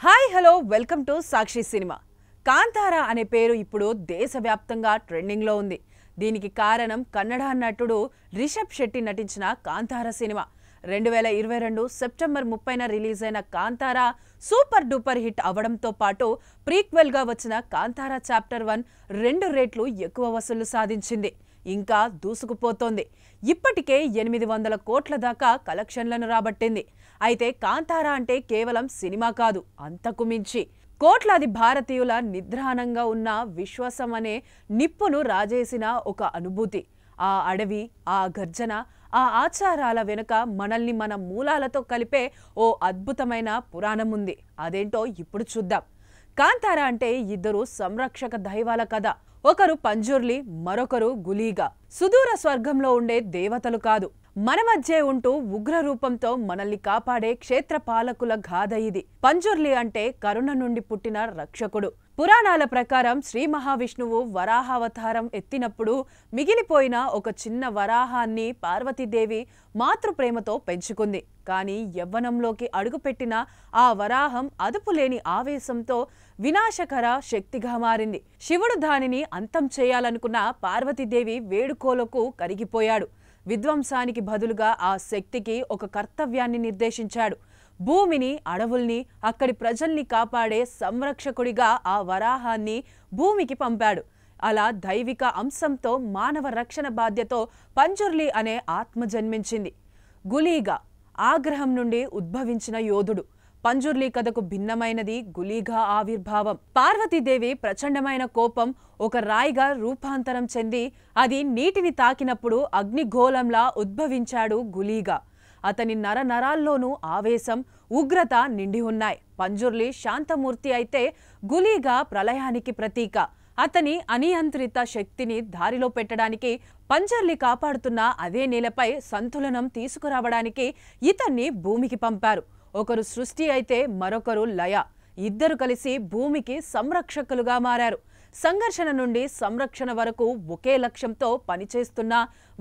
Hi hello welcome to Sakshi cinema. Kantara అనే పేరు ఇప్పుడు దేశవ్యాప్తంగా ట్రెండింగ్ లో ఉంది. దీనికి కారణం కన్నడ నటుడు రిషబ్ శెట్టి నటించిన కాంతారా సినిమా. 2022 సెప్టెంబర్ 30న రిలీజ్ అయిన కాంతారా సూపర్ డూపర్ హిట్ అవడంతో పాటు ప్రీక్వెల్ గా వచ్చిన కాంతారా చాప్టర్ 1 2 రేట్లు ఎక్కువ వసూళ్లు సాధించింది. ఇంకా దూసుకుపోతోంది. ఇప్పటికే 800 కోట్ల దాకా కలెక్షన్లను రాబట్టింది. అయితే కాంతారా అంటే కేవలం సినిమా కాదు, అంతకు మించి కోట్లాది భారతీయుల నిద్రానంగా ఉన్న విశ్వాసం అనే నిప్పును రాజేసిన ఒక అనుభూతి. ఆ అడవి, ఆ గర్జన, ఆ ఆచారాల వెనుక మనల్ని మన మూలాలతో కలిపే ఓ అద్భుతమైన పురాణం ఉంది. అదేంటో ఇప్పుడు చూద్దాం. కాంతారా అంటే ఇద్దరు సంరక్షక దైవాల కథ. ఒకరు పంజుర్లి, మరొకరు గులీగా. సుదూర స్వర్గంలో ఉండే దేవతలు కాదు, మన మధ్య ఉంటూ ఉగ్ర రూపంతో మనల్ని కాపాడే క్షేత్ర పాలకుల గాథ ఇది. పంజుర్లి అంటే కరుణ నుండి పుట్టిన రక్షకుడు. పురాణాల ప్రకారం శ్రీ మహావిష్ణువు వరాహావతారం ఎత్తినప్పుడు మిగిలిపోయిన ఒక చిన్న వరాహాన్ని పార్వతీదేవి మాతృప్రేమతో పెంచుకుంది. కానీ యవ్వనంలోకి అడుగుపెట్టిన ఆ వరాహం అదుపులేని ఆవేశంతో వినాశకర శక్తిగా మారింది. శివుడు దానిని అంతం చేయాలనుకున్న పార్వతీదేవి వేడుకోలకు కరిగిపోయాడు. విధ్వంసానికి బదులుగా ఆ శక్తికి ఒక కర్తవ్యాన్ని నిర్దేశించాడు. భూమిని, అడవుల్ని, అక్కడి ప్రజల్ని కాపాడే సంరక్షకుడిగా ఆ వరాహాన్ని భూమికి పంపాడు. అలా దైవిక అంశంతో మానవ రక్షణ బాధ్యతో పంజుర్లి అనే ఆత్మ జన్మించింది. గులీగా ఆగ్రహం నుండి ఉద్భవించిన యోధుడు. పంజుర్లి కథకు భిన్నమైనది గులీగా ఆవిర్భావం. పార్వతీదేవి ప్రచండమైన కోపం ఒక రాయిగా రూపాంతరం చెంది అది నీటిని తాకినప్పుడు అగ్నిగోళంలా ఉద్భవించాడు గులీగా. అతని నరనరాల్లోనూ ఆవేశం, ఉగ్రత నిండి ఉన్నాయి. పంజుర్లి శాంతమూర్తి అయితే గులీగా ప్రళయానికి ప్రతీక. అతని అనియంత్రిత శక్తిని దారిలో పెట్టడానికి, పంజర్లి కాపాడుతున్న అదే నేలపై సంతులనం తీసుకురావడానికి ఇతన్ని భూమికి పంపారు. ఒకరు సృష్టి అయితే మరొకరు లయ. ఇద్దరు కలిసి భూమికి సంరక్షకులుగా మారారు. సంఘర్షణ నుండి సంరక్షణ వరకు ఒకే లక్ష్యంతో పనిచేస్తున్న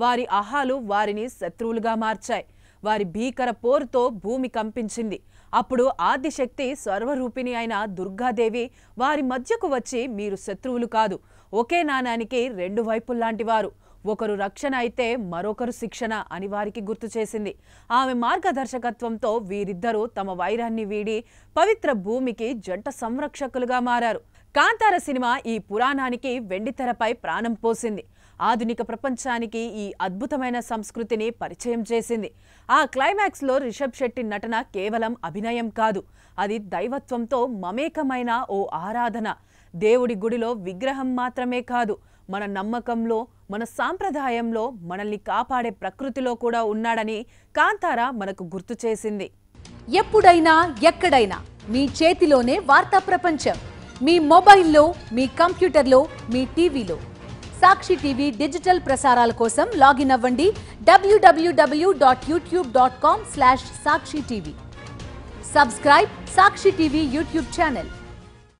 వారి అహాలు వారిని శత్రువులుగా మార్చాయి. వారి భీకర పోరుతో భూమి కంపించింది. అప్పుడు ఆదిశక్తి సర్వరూపిణి అయిన దుర్గాదేవి వారి మధ్యకు వచ్చి, మీరు శత్రువులు కాదు, ఒకే నాణానికి 2 వైపుల్లాంటి వారు, ఒకరు రక్షణ అయితే మరొకరు శిక్షణ అని వారికి గుర్తు చేసింది. ఆమె మార్గదర్శకత్వంతో వీరిద్దరూ తమ వైరాన్ని వీడి పవిత్ర భూమికి జంట సంరక్షకులుగా మారారు. కాంతార సినిమా ఈ పురాణానికి వెండితెరపై ప్రాణం పోసింది. ఆధునిక ప్రపంచానికి ఈ అద్భుతమైన సంస్కృతిని పరిచయం చేసింది. ఆ క్లైమాక్స్లో రిషబ్ శెట్టి నటన కేవలం అభినయం కాదు, అది దైవత్వంతో మమేకమైన ఓ ఆరాధన. దేవుడి గుడిలో విగ్రహం మాత్రమే కాదు, మన నమ్మకంలో, మన సాంప్రదాయంలో, మనల్ని కాపాడే ప్రకృతిలో కూడా ఉన్నాడని కాంతారా మనకు గుర్తు చేసింది. ఎప్పుడైనా ఎక్కడైనా మీ చేతిలోనే వార్తా ప్రపంచం. మీ మొబైల్లో, మీ కంప్యూటర్లో, మీ టీవీలో. సాక్షి టీవీ డిజిటల్ ప్రసారాల కోసం లాగిన్ అవ్వండి www.youtube.com/సాక్షి టీవీ. సబ్స్క్రైబ్ సాక్షి టీవీ యూట్యూబ్ ఛానల్.